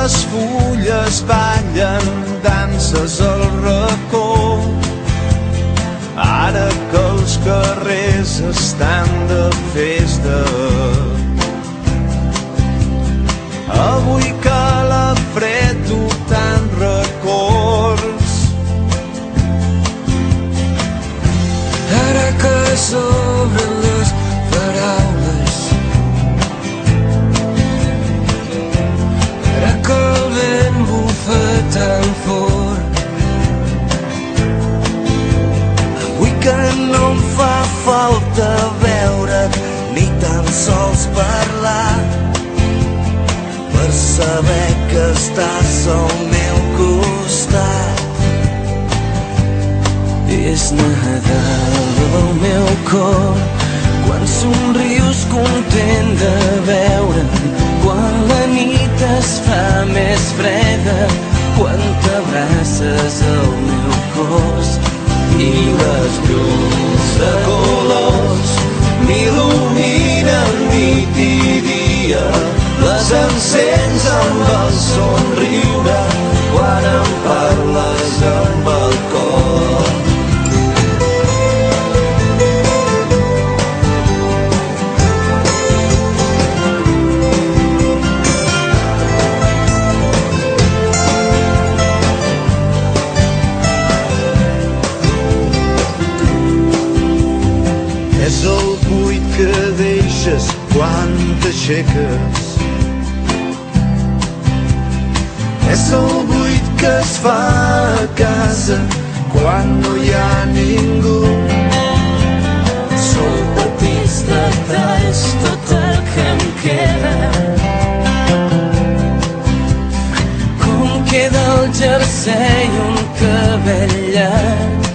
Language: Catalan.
les fulles ballen danses al racó. Ara que els carrers estan de festa, avui que la fred du tant records, ara que s'obren les paraules, ara que el vent bufa tan fort, avui que no em fa falta veure't ni tan sols parlar, per saber que estàs al meu costat. és Nadal al meu cor, quan somrius content de veure'm, quan la nit es fa més freda, quan t'abraces al meu cos i les llums de colors m'il·luminen nit i dia. Les encens amb el somriure quan em parles amb el cor. és el buit que deixes quan t'aixeques, és el buit que es fa a casa quan no hi ha ningú. Són petits detalls tot el que em queda, com queda el jersei un cabell llarg,